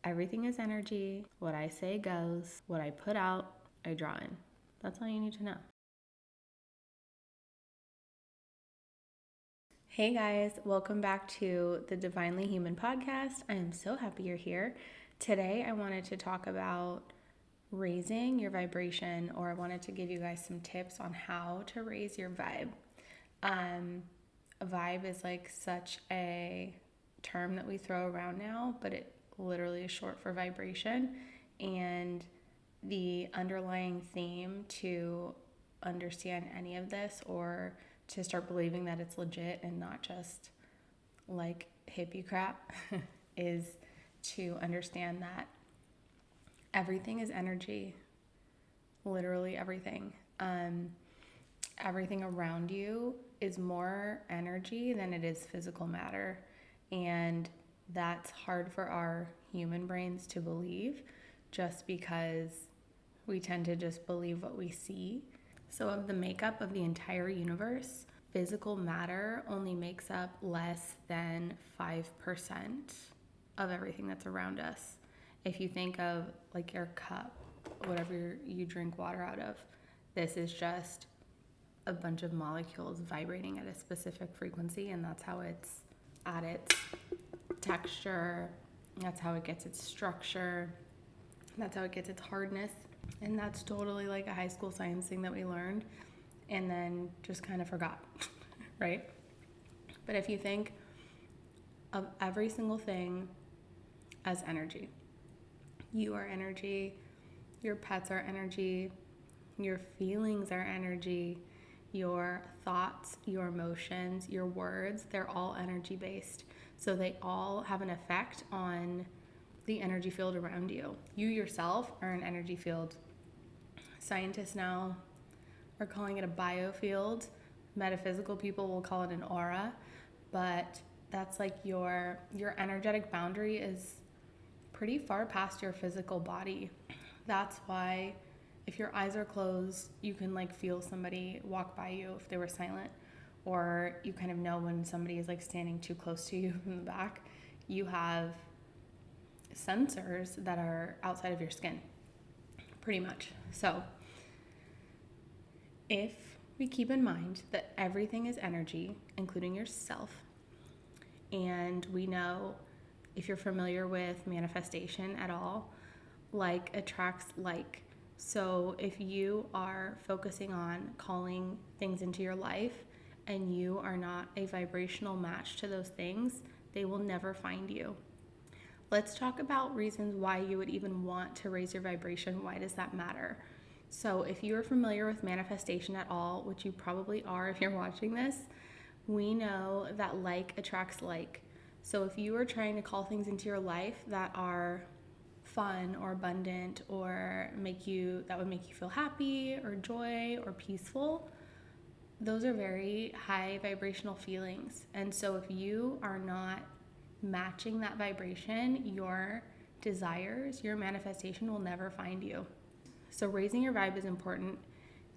Everything is energy. What I say goes. What I put out, I draw in. That's all you need to know. Hey guys, welcome back to the Divinely Human podcast. I am so happy you're here. Today I wanted to talk about raising your vibration, or I wanted to give you guys some tips on how to raise your vibe. A vibe is like such a term that we throw around now, but it literally is short for vibration. And the underlying theme to understand any of this, or to start believing that it's legit and not just like hippie crap, is to understand that everything is energy. Literally everything. Everything around you is more energy than it is physical matter. And that's hard for our human brains to believe, just because we tend to just believe what we see. So of the makeup of the entire universe, physical matter only makes up less than 5% of everything that's around us. If you think of like your cup, whatever you drink water out of, this is just a bunch of molecules vibrating at a specific frequency, and that's how it's at its texture, that's how it gets its structure, that's how it gets its hardness. And that's totally like a high school science thing that we learned and then just kind of forgot, right? But if you think of every single thing as energy, you are energy, your pets are energy, your feelings are energy, your thoughts, your emotions, your words, they're all energy based. So they all have an effect on the energy field around you. You yourself are an energy field. Scientists now are calling it a biofield. Metaphysical people will call it an aura, but that's like your energetic boundary is pretty far past your physical body. That's why if your eyes are closed, you can like feel somebody walk by you if they were silent, or you kind of know when somebody is like standing too close to you from the back. You have sensors that are outside of your skin, pretty much. So if we keep in mind that everything is energy, including yourself, and we know, if you're familiar with manifestation at all, like attracts like. So if you are focusing on calling things into your life and you are not a vibrational match to those things, they will never find you. Let's talk about reasons why you would even want to raise your vibration. Why does that matter? So if you are familiar with manifestation at all, which you probably are if you're watching this, we know that like attracts like. So if you are trying to call things into your life that are fun or abundant or that would make you feel happy or joy or peaceful, those are very high vibrational feelings. And so if you are not matching that vibration, your desires, your manifestation will never find you. So raising your vibe is important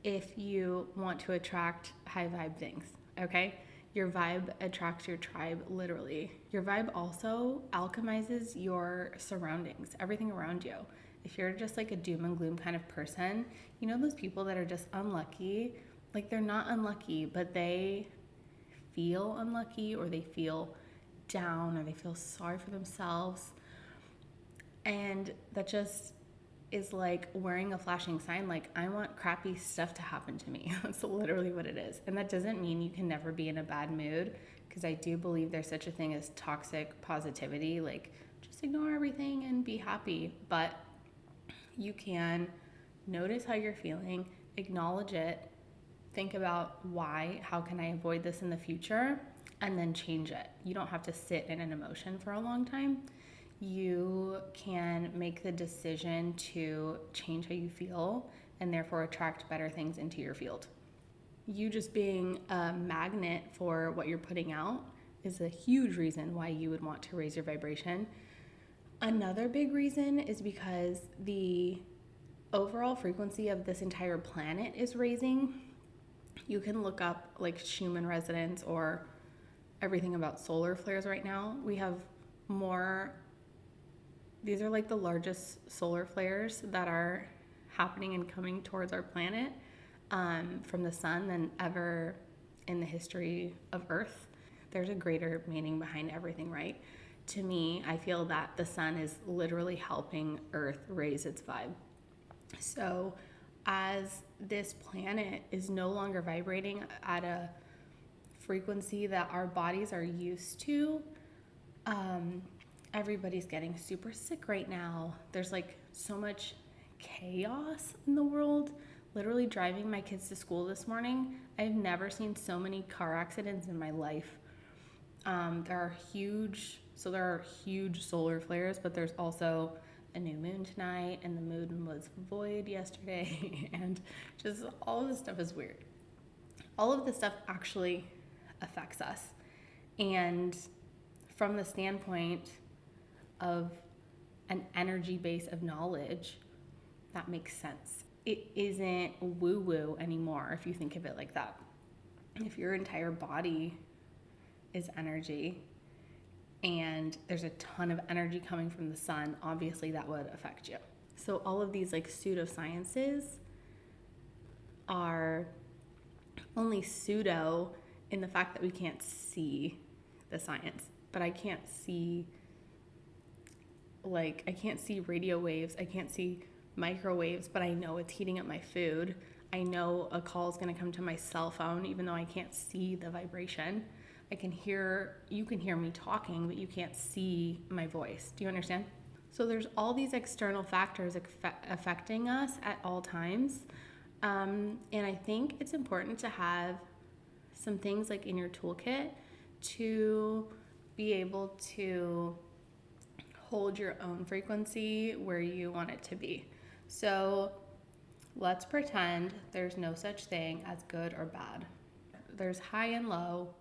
if you want to attract high vibe things, okay? Your vibe attracts your tribe, literally. Your vibe also alchemizes your surroundings, everything around you. If you're just like a doom and gloom kind of person, you know those people that are just unlucky? Like they're not unlucky, but they feel unlucky, or they feel down, or they feel sorry for themselves. And that just is like wearing a flashing sign, like I want crappy stuff to happen to me. That's literally what it is. And that doesn't mean you can never be in a bad mood, because I do believe there's such a thing as toxic positivity, like just ignore everything and be happy. But you can notice how you're feeling, acknowledge it, think about why, how can I avoid this in the future, and then change it. You don't have to sit in an emotion for a long time. You can make the decision to change how you feel and therefore attract better things into your field. You just being a magnet for what you're putting out is a huge reason why you would want to raise your vibration. Another big reason is because the overall frequency of this entire planet is raising. You can look up like Schumann resonance or everything about solar flares right now. We have more these are like the largest solar flares that are happening and coming towards our planet from the sun than ever in the history of Earth. There's a greater meaning behind everything, right? To me, I feel that the sun is literally helping Earth raise its vibe. So as this planet is no longer vibrating at a frequency that our bodies are used to, everybody's getting super sick right now. There's like so much chaos in the world. Literally driving my kids to school this morning, I've never seen so many car accidents in my life. There are huge solar flares, but there's also a new moon tonight, and the moon was void yesterday, and just all of this stuff is weird. All of this stuff actually affects us. And from the standpoint of an energy base of knowledge, that makes sense. It isn't woo-woo anymore if you think of it like that. If your entire body is energy and there's a ton of energy coming from the sun, obviously that would affect you. So all of these like pseudosciences are only pseudo in the fact that we can't see the science. But I can't see radio waves, I can't see microwaves, but I know it's heating up my food. I know a call is going to come to my cell phone, even though I can't see the vibration. You can hear me talking, but you can't see my voice. Do you understand? So there's all these external factors affecting us at all times. And I think it's important to have some things like in your toolkit to be able to hold your own frequency where you want it to be. So let's pretend there's no such thing as good or bad. There's high and low,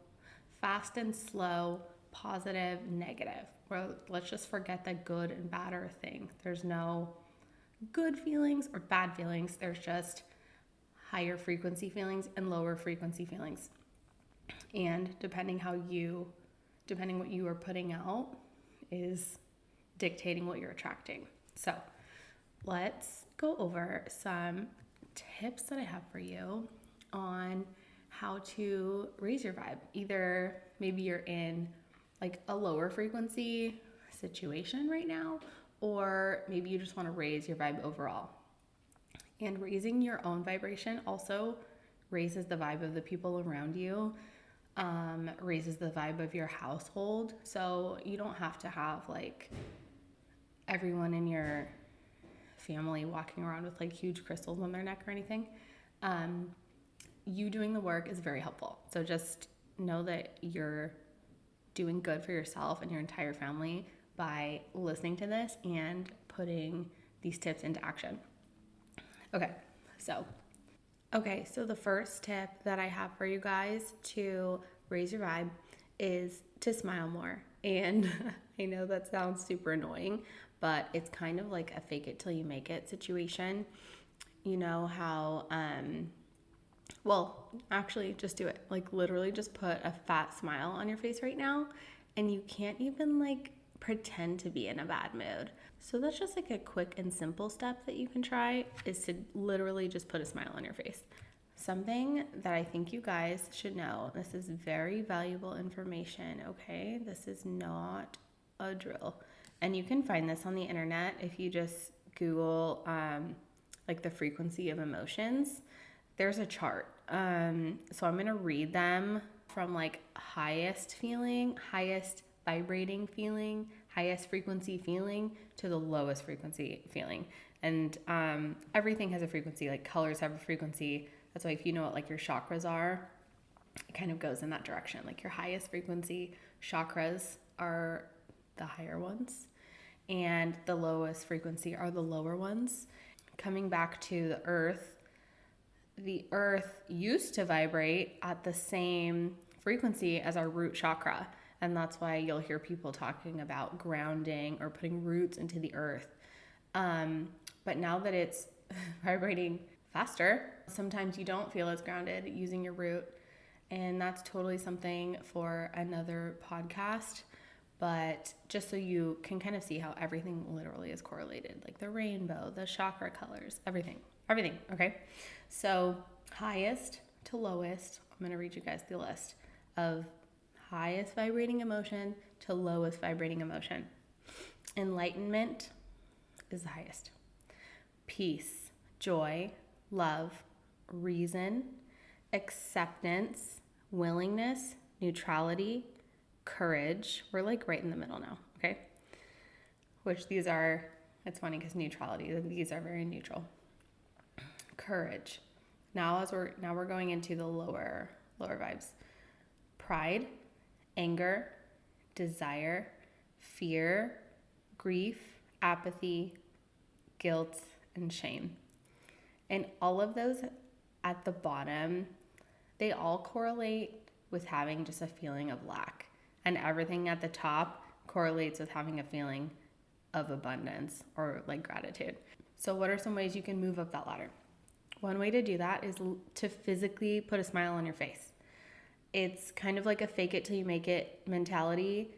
fast and slow, positive, negative. Or let's just forget that good and bad are a thing. There's no good feelings or bad feelings. There's just higher frequency feelings and lower frequency feelings. And depending what you are putting out is dictating what you're attracting. So let's go over some tips that I have for you on how to raise your vibe. Either maybe you're in like a lower frequency situation right now, or maybe you just want to raise your vibe overall. And raising your own vibration also raises the vibe of the people around you, raises the vibe of your household. So you don't have to have like everyone in your family walking around with like huge crystals on their neck or anything. You doing the work is very helpful. So just know that you're doing good for yourself and your entire family by listening to this and putting these tips into action. Okay, so the first tip that I have for you guys to raise your vibe is to smile more. And I know that sounds super annoying, but it's kind of like a fake it till you make it situation. You know how, actually just do it. Like literally just put a fat smile on your face right now, and you can't even like pretend to be in a bad mood. So that's just like a quick and simple step that you can try, is to literally just put a smile on your face. Something that I think you guys should know, this is very valuable information, okay? This is not a drill. And you can find this on the internet if you just Google like the frequency of emotions. There's a chart. So I'm going to read them from like highest feeling, highest vibrating feeling, highest frequency feeling to the lowest frequency feeling. And everything has a frequency, like colors have a frequency. That's why if you know what like your chakras are, it kind of goes in that direction. Like your highest frequency chakras are the higher ones, and the lowest frequency are the lower ones. Coming back to the earth used to vibrate at the same frequency as our root chakra. And that's why you'll hear people talking about grounding or putting roots into the earth. But now that it's vibrating faster, sometimes you don't feel as grounded using your root. And that's totally something for another podcast. but just so you can kind of see how everything literally is correlated, like the rainbow, the chakra colors, everything, okay? So highest to lowest, I'm going to read you guys the list of highest vibrating emotion to lowest vibrating emotion. Enlightenment is the highest. Peace, joy, love, reason, acceptance, willingness, neutrality, courage. We're like right in the middle now, okay? Which these are, it's funny because neutrality, these are very neutral. Courage. Now we're going into the lower vibes. Pride, anger, desire, fear, grief, apathy, guilt, and shame. And all of those at the bottom, they all correlate with having just a feeling of lack. And everything at the top correlates with having a feeling of abundance or like gratitude. So what are some ways you can move up that ladder? One way to do that is to physically put a smile on your face. It's kind of like a fake it till you make it mentality.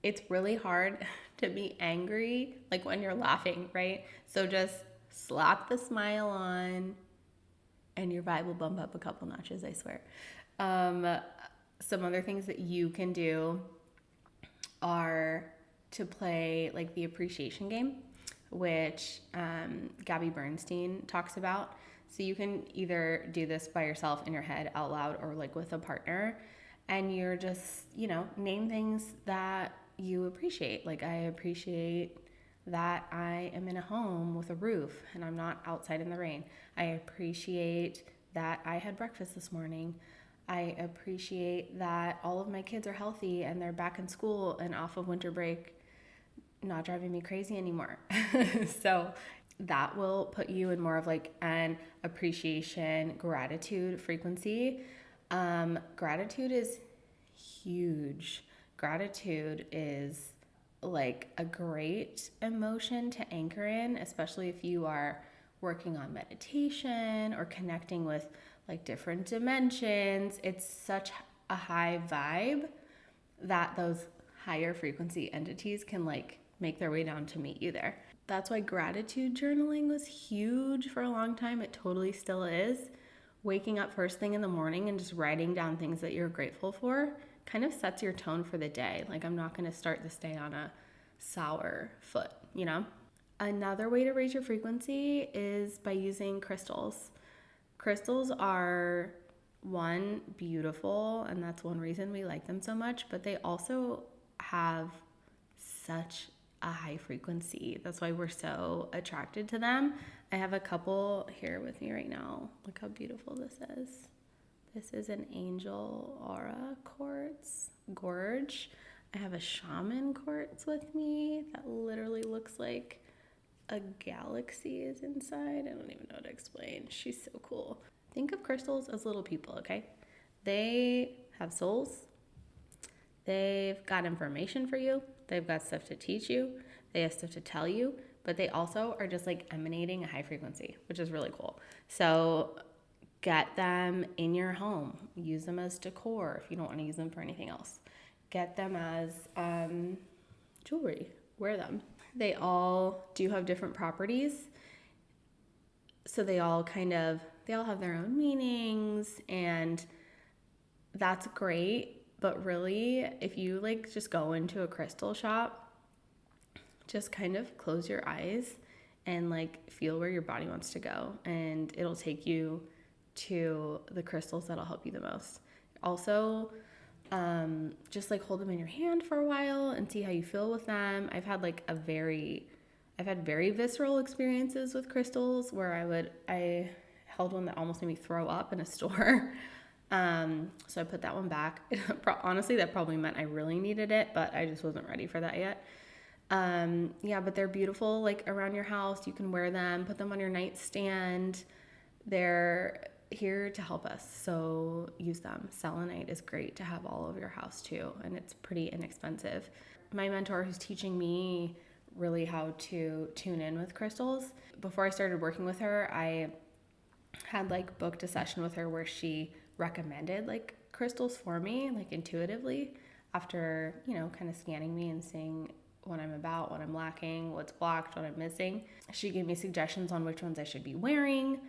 It's really hard to be angry like when you're laughing, right? So just slap the smile on and your vibe will bump up a couple notches, I swear. Some other things that you can do are to play like the appreciation game, which Gabby Bernstein talks about. So you can either do this by yourself in your head out loud or like with a partner, and you're just, name things that you appreciate. Like, I appreciate that I am in a home with a roof and I'm not outside in the rain. I appreciate that I had breakfast this morning. I appreciate that all of my kids are healthy and they're back in school and off of winter break, not driving me crazy anymore. So that will put you in more of like an appreciation, gratitude frequency. Gratitude is huge. Gratitude is like a great emotion to anchor in, especially if you are working on meditation or connecting with like different dimensions. It's such a high vibe that those higher frequency entities can like make their way down to meet you there. That's why gratitude journaling was huge for a long time. It totally still is. Waking up first thing in the morning and just writing down things that you're grateful for kind of sets your tone for the day. Like, I'm not going to start this day on a sour foot, Another way to raise your frequency is by using crystals. Crystals are, one, beautiful, and that's one reason we like them so much, but they also have such a high frequency. That's why we're so attracted to them. I have a couple here with me right now. Look how beautiful this is. This is an angel aura quartz gorge. I have a shaman quartz with me that literally looks like a galaxy is inside. I don't even know how to explain. She's so cool. Think of crystals as little people, okay? They have souls. They've got information for you. They've got stuff to teach you. They have stuff to tell you, but they also are just like emanating a high frequency, which is really cool. So get them in your home. Use them as decor if you don't want to use them for anything else. Get them as jewelry. Wear them. They all do have different properties. So they all have their own meanings, and that's great. But really, if you like just go into a crystal shop, just kind of close your eyes and like feel where your body wants to go, and it'll take you to the crystals that'll help you the most. Also, just like hold them in your hand for a while and see how you feel with them. I've had very visceral experiences with crystals where I held one that almost made me throw up in a store. So I put that one back. Honestly, that probably meant I really needed it, but I just wasn't ready for that yet. But they're beautiful, like around your house. You can wear them, put them on your nightstand. They're here to help us, so use them. Selenite is great to have all over your house too, and it's pretty inexpensive. My mentor, who's teaching me really how to tune in with crystals, before I started working with her, I had like booked a session with her where she recommended like crystals for me, like intuitively. after, kind of scanning me and seeing what I'm about, what I'm lacking, what's blocked, what I'm missing. She gave me suggestions on which ones I should be wearing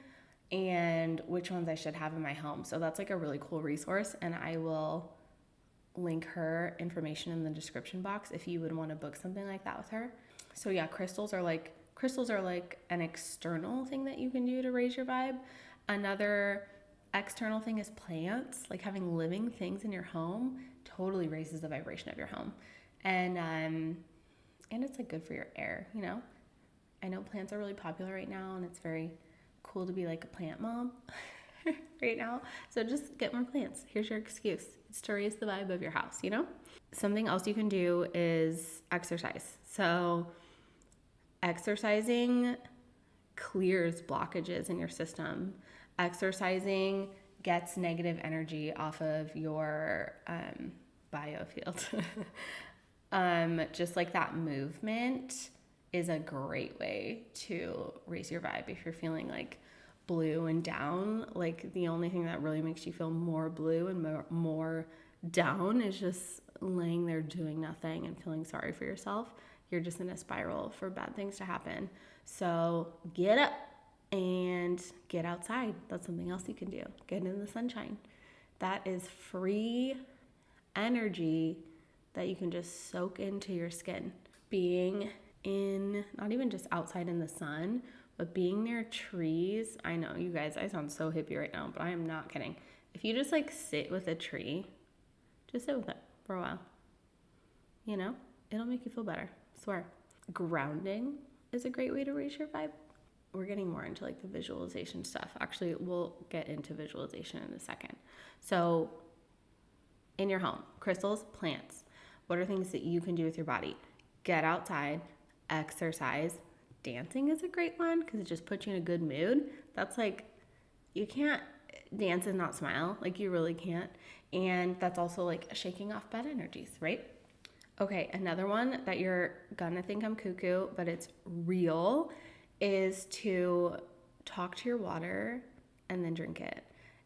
and which ones I should have in my home. So that's like a really cool resource, and I will link her information in the description box if you would want to book something like that with her. So yeah, crystals are like an external thing that you can do to raise your vibe. Another external thing is plants. Like having living things in your home totally raises the vibration of your home. And it's like good for your air, I know plants are really popular right now, and it's very cool to be like a plant mom right now. So just get more plants. Here's your excuse. It's to raise the vibe of your house, Something else you can do is exercise. So exercising clears blockages in your system. Exercising gets negative energy off of your biofield. Just like that movement is a great way to raise your vibe. If you're feeling like blue and down, like the only thing that really makes you feel more blue and more down is just laying there doing nothing and feeling sorry for yourself. You're just in a spiral for bad things to happen. So get up and get outside. That's something else you can do. Get in the sunshine. That is free energy that you can just soak into your skin. Being in, not even just outside in the sun, but being near trees. I know, you guys, I sound so hippie right now, but I am not kidding. If you just like sit with a tree, just sit with it for a while. It'll make you feel better. I swear. Grounding is a great way to raise your vibe. We're getting more into like the visualization stuff. Actually, we'll get into visualization in a second. So in your home, crystals, plants. What are things that you can do with your body? Get outside, exercise. Dancing is a great one because it just puts you in a good mood. That's like, you can't dance and not smile. Like you really can't. And that's also like shaking off bad energies, right? Okay, another one that you're gonna think I'm cuckoo, but it's real, is to talk to your water and then drink it.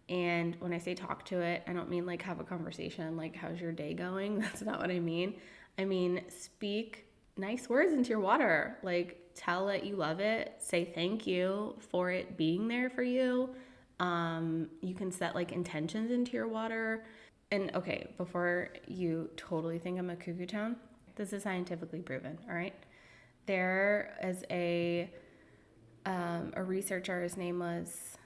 And when I say talk to it, I don't mean like have a conversation, like how's your day going? That's not what I mean. I mean, speak nice words into your water. Like tell it you love it. Say thank you for it being there for you. You can set like intentions into your water. And okay, before you totally think I'm a cuckoo town, this is scientifically proven, all right? There is a researcher, his name's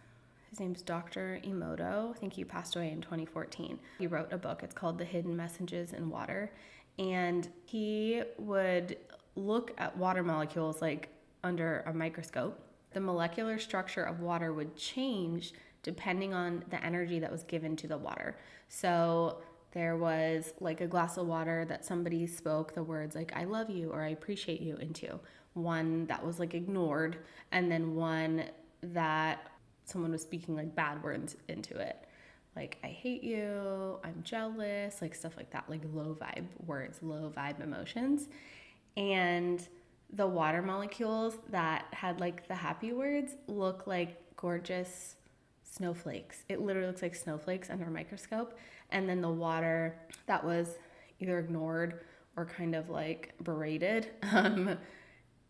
Dr. EMOTO. I think he passed away in 2014. He wrote a book. It's called The Hidden Messages in Water. And he would look at water molecules like under a microscope. The molecular structure of water would change depending on the energy that was given to the water. So there was like a glass of water that somebody spoke the words like I love you or I appreciate you into. One that was like ignored, and then one that someone was speaking like bad words into it. Like I hate you, I'm jealous, like stuff like that, like low vibe words, low vibe emotions. And the water molecules that had like the happy words look like gorgeous snowflakes. It literally looks like snowflakes under a microscope. And then the water that was either ignored or kind of like berated,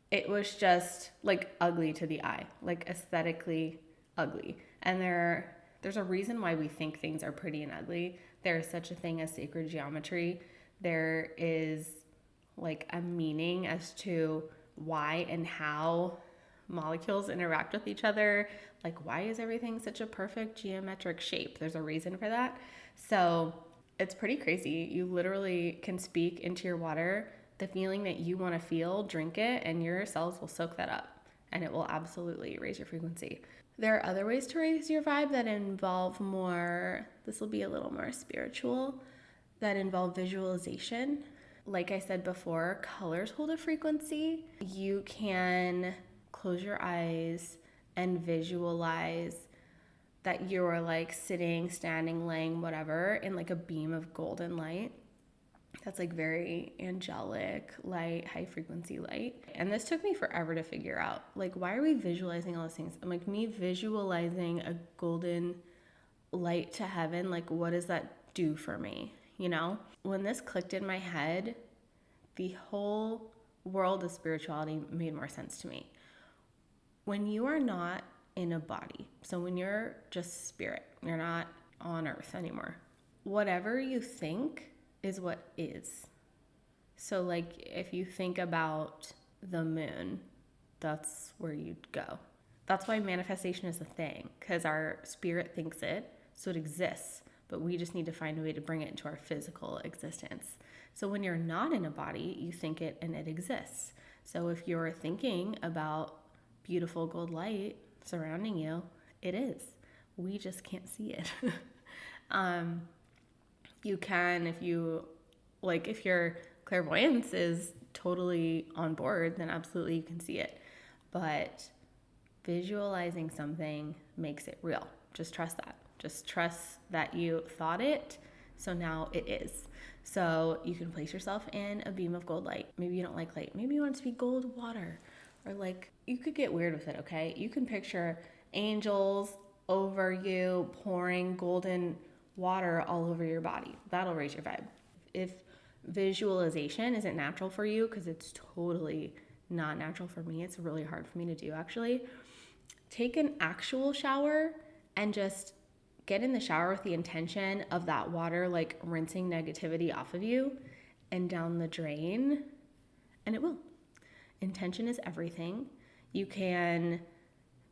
it was just like ugly to the eye, like aesthetically ugly. And there's a reason why we think things are pretty and ugly. There is such a thing as sacred geometry. There is like a meaning as to why and how molecules interact with each other. Like, why is everything such a perfect geometric shape? There's a reason for that. So it's pretty crazy. You literally can speak into your water the feeling that you want to feel, drink it, and your cells will soak that up, and it will absolutely raise your frequency. There are other ways to raise your vibe that involve more, this will be a little more spiritual, that involve visualization. Like I said before, colors hold a frequency. You can close your eyes and visualize that you're like sitting, standing, laying, whatever, in like a beam of golden light. That's like very angelic light, high frequency light. And this took me forever to figure out. Like, why are we visualizing all these things? I'm like, me visualizing a golden light to heaven, like what does that do for me? you know? When this clicked in my head, the whole world of spirituality made more sense to me. When you are not in a body, so when you're just spirit, you're not on earth anymore, whatever you think is what is. So like if you think about the moon, that's where you'd go. That's why manifestation is a thing, because our spirit thinks it, so it exists, but we just need to find a way to bring it into our physical existence. So when you're not in a body, you think it and it exists. So if you're thinking about beautiful gold light surrounding you, it is. We just can't see it. You can, if your clairvoyance is totally on board, then absolutely you can see it. But visualizing something makes it real. Just trust that. Just trust that you thought it, so now it is. So you can place yourself in a beam of gold light. Maybe you don't like light. Maybe you want it to be gold water. Or like, you could get weird with it, okay? You can picture angels over you pouring golden water all over your body. That'll raise your vibe. If visualization isn't natural for you, because it's totally not natural for me, it's really hard for me to do actually, take an actual shower and just get in the shower with the intention of that water like rinsing negativity off of you and down the drain, and it will. Intention is everything. You can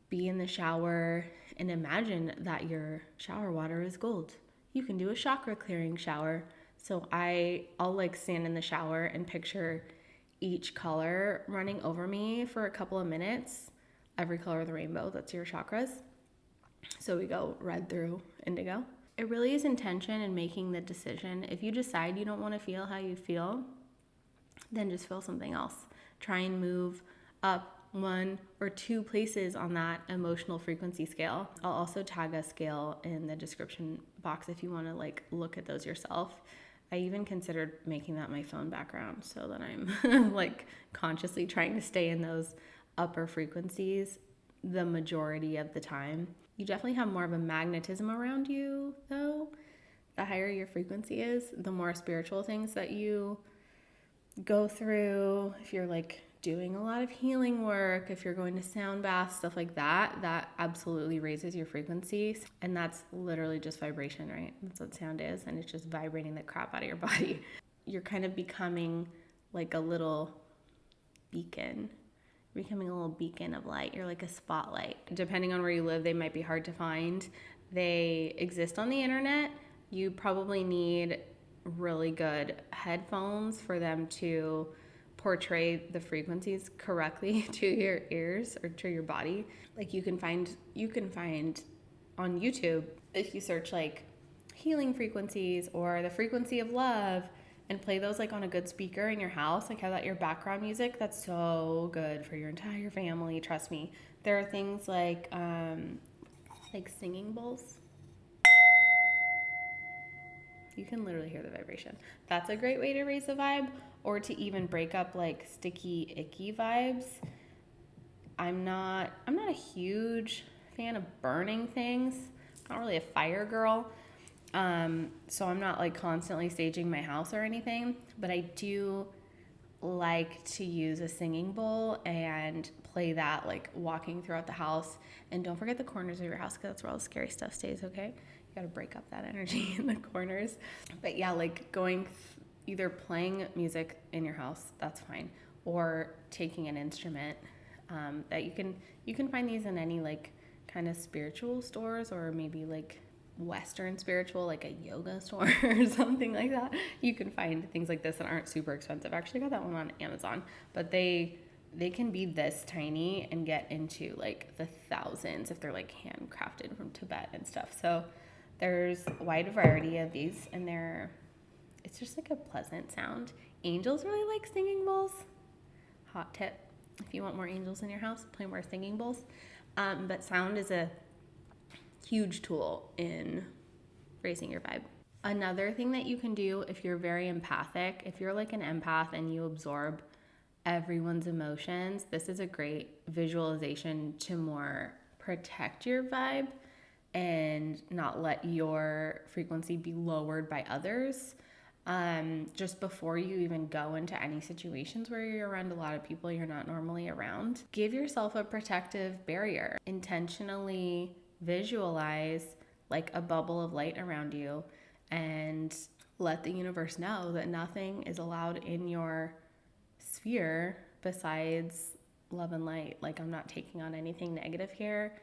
be in the shower and imagine that your shower water is gold. You can do a chakra clearing shower. So I'll like stand in the shower and picture each color running over me for a couple of minutes. Every color of the rainbow, that's your chakras. So we go red through indigo. It really is intention and making the decision. If you decide you don't want to feel how you feel, then just feel something else. Try and move up 1 or 2 places on that emotional frequency scale. I'll also tag a scale in the description box if you want to like look at those yourself. I even considered making that my phone background so that I'm like consciously trying to stay in those upper frequencies the majority of the time. You definitely have more of a magnetism around you though. The higher your frequency is, the more spiritual things that you go through. If you're like doing a lot of healing work, if you're going to sound baths, stuff like that, that absolutely raises your frequency. And that's literally just vibration, right? That's what sound is. And it's just vibrating the crap out of your body. You're kind of becoming like a little beacon. You're becoming a little beacon of light. You're like a spotlight. Depending on where you live, they might be hard to find. They exist on the internet. You probably need really good headphones for them to portray the frequencies correctly to your ears or to your body. Like you can find on YouTube, if you search like healing frequencies or the frequency of love and play those like on a good speaker in your house, like have that your background music, that's so good for your entire family. Trust me. There are things like singing bowls. You can literally hear the vibration. That's a great way to raise the vibe, or to even break up like sticky, icky vibes. I'm not a huge fan of burning things. I'm not really a fire girl. So I'm not like constantly staging my house or anything, but I do like to use a singing bowl and play that like walking throughout the house. And don't forget the corners of your house, because that's where all the scary stuff stays, okay? You gotta break up that energy in the corners. But yeah, like either playing music in your house, that's fine, or taking an instrument. That you can find these in any like kind of spiritual stores, or maybe like Western spiritual, like a yoga store or something like that. You can find things like this that aren't super expensive. I actually got that one on Amazon, but they can be this tiny and get into like the thousands if they're like handcrafted from Tibet and stuff. So there's a wide variety of these, and it's just like a pleasant sound. Angels really like singing bowls. Hot tip. If you want more angels in your house, play more singing bowls. But sound is a huge tool in raising your vibe. Another thing that you can do if you're very empathic, if you're like an empath and you absorb everyone's emotions, this is a great visualization to more protect your vibe and not let your frequency be lowered by others. just before you even go into any situations where you're around a lot of people you're not normally around. Give yourself a protective barrier. Intentionally visualize like a bubble of light around you and let the universe know that nothing is allowed in your sphere besides love and light. Like, I'm not taking on anything negative here.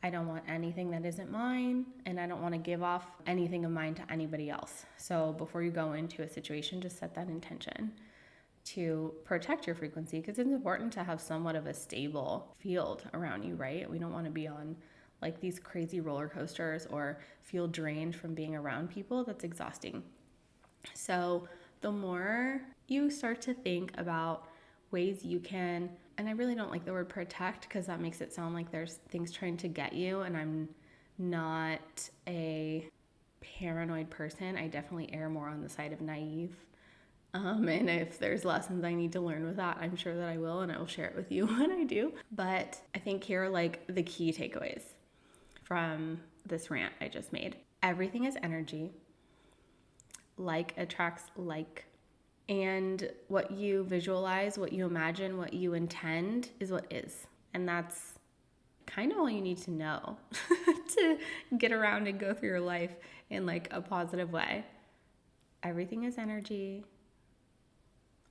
I don't want anything that isn't mine, and I don't want to give off anything of mine to anybody else. So before you go into a situation, just set that intention to protect your frequency, because it's important to have somewhat of a stable field around you, right? We don't want to be on like these crazy roller coasters or feel drained from being around people. That's exhausting. So the more you start to think about ways you can, and I really don't like the word protect because that makes it sound like there's things trying to get you, and I'm not a paranoid person. I definitely err more on the side of naive. And if there's lessons I need to learn with that, I'm sure that I will, and I will share it with you when I do. But I think here are like the key takeaways from this rant I just made. Everything is energy. Like attracts like. And what you visualize, what you imagine, what you intend is what is. And that's kind of all you need to know to get around and go through your life in like a positive way. Everything is energy.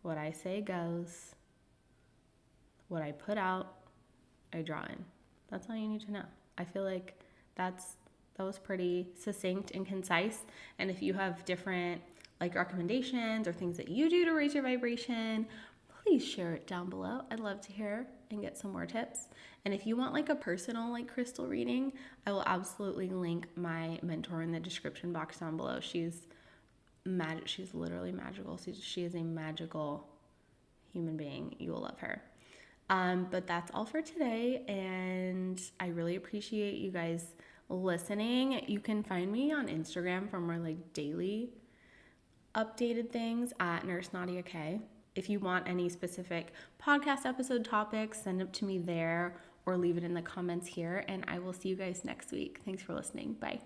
What I say goes. What I put out, I draw in. That's all you need to know. I feel like that was pretty succinct and concise. And if you have different like recommendations or things that you do to raise your vibration, please share it down below. I'd love to hear and get some more tips. And if you want like a personal like crystal reading, I will absolutely link my mentor in the description box down below. She's literally magical. She is a magical human being. You will love her. But that's all for today, and I really appreciate you guys listening. You can find me on Instagram for more like daily updated things at Nurse Nadia K. If you want any specific podcast episode topics, send them to me there or leave it in the comments here, and I will see you guys next week. Thanks for listening. Bye.